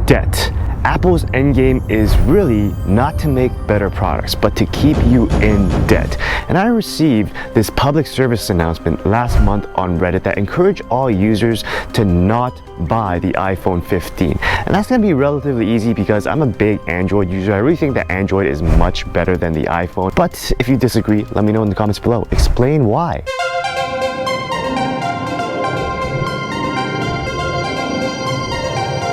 debt. Apple's endgame is really not to make better products, but to keep you in debt. And I received this public service announcement last month on Reddit that encouraged all users to not buy the iPhone 15. And that's gonna be relatively easy because I'm a big Android user. I really think that Android is much better than the iPhone. But if you disagree, let me know in the comments below. Explain why.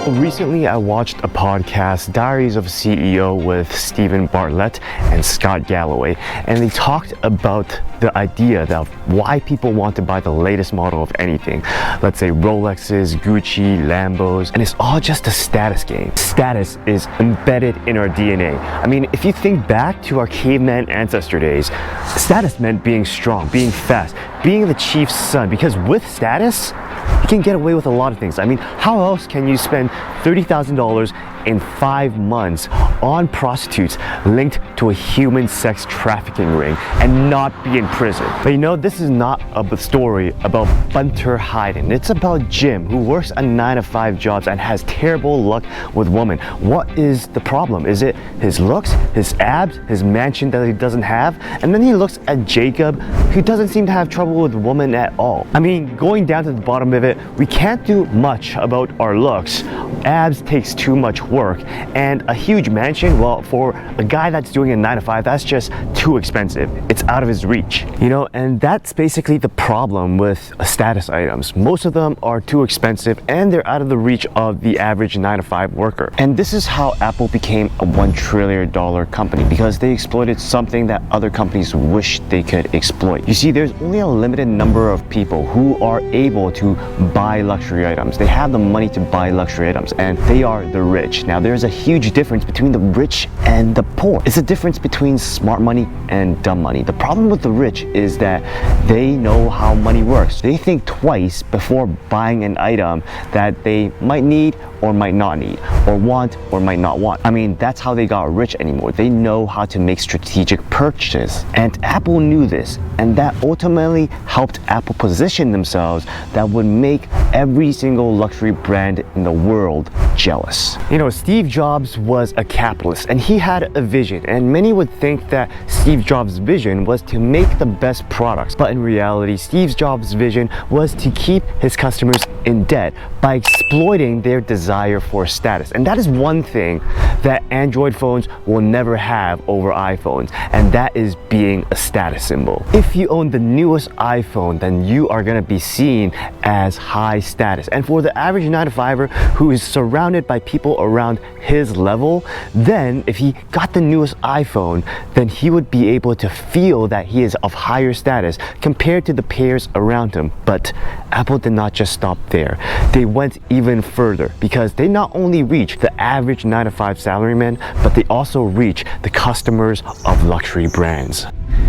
Recently, I watched a podcast, Diaries of a CEO, with Stephen Bartlett and Scott Galloway, and they talked about the idea of why people want to buy the latest model of anything. Let's say Rolexes, Gucci, Lambos, and it's all just a status game. Status is embedded in our DNA. I mean, if you think back to our caveman ancestor days, status meant being strong, being fast, being the chief's son, because with status, you can get away with a lot of things. I mean, how else can you spend $30,000 in 5 months on prostitutes linked to a human sex trafficking ring and not be in prison? But you know, this is not a story about Bunter Hyden. It's about Jim, who works a 9-to-5 job and has terrible luck with women. What is the problem? Is it his looks, his abs, his mansion that he doesn't have? And then he looks at Jacob, who doesn't seem to have trouble with women at all. I mean, going down to the bottom of it, we can't do much about our looks. Abs takes too much work, and a huge mansion, well, for a guy that's doing a 9-to-5, that's just too expensive. It's out of his reach, you know, and that's basically the problem with status items. Most of them are too expensive and they're out of the reach of the average 9-to-5 worker. And this is how Apple became a $1 trillion company, because they exploited something that other companies wish they could exploit. You see, there's only a limited number of people who are able to buy luxury items. They have the money to buy luxury items, and they are the rich. Now, there's a huge difference between the rich and the poor. It's a difference between smart money and dumb money. The problem with the rich is that they know how money works. They think twice before buying an item that they might need or might not need, or want or might not want. I mean, that's how they got rich anymore. They know how to make strategic purchases. And Apple knew this, and that ultimately helped Apple position themselves that would make every single luxury brand in the world jealous. You know, Steve Jobs was a capitalist, and he had a vision, and many would think that Steve Jobs' vision was to make the best products. But in reality, Steve Jobs' vision was to keep his customers in debt by exploiting their desire for status. And that is one thing that Android phones will never have over iPhones, and that is being a status symbol. If you own the newest iPhone, then you are going to be seen as high status. And for the average 9-to-5er who is surrounded by people around his level, then if he got the newest iPhone, then he would be able to feel that he is of higher status compared to the peers around him. But Apple did not just stop there. They went even further, because they not only reach the average 9-to-5 salaryman, but they also reach the customers of luxury brands.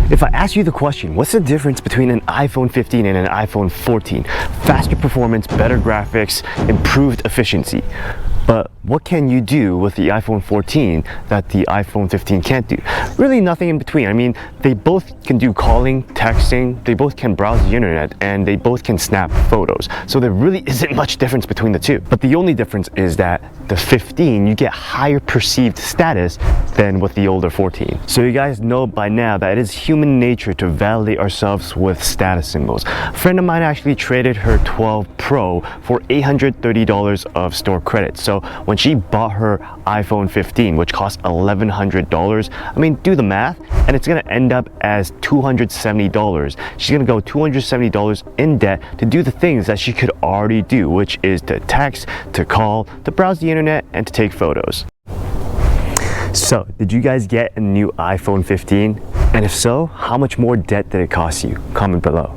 If I ask you the question, what's the difference between an iPhone 15 and an iPhone 14? Faster performance, better graphics, improved efficiency. But what can you do with the iPhone 14 that the iPhone 15 can't do? Really nothing in between. I mean, they both can do calling, texting, they both can browse the internet, and they both can snap photos. So there really isn't much difference between the two. But the only difference is that the 15, you get higher perceived status than with the older 14. So you guys know by now that it is human nature to validate ourselves with status symbols. A friend of mine actually traded her 12 Pro for $830 of store credit. So when she bought her iPhone 15, which cost $1,100, I mean, do the math, and it's gonna end up as $270. She's gonna go $270 in debt to do the things that she could already do, which is to text, to call, to browse the internet, and to take photos. So, did you guys get a new iPhone 15? And if so, how much more debt did it cost you? Comment below.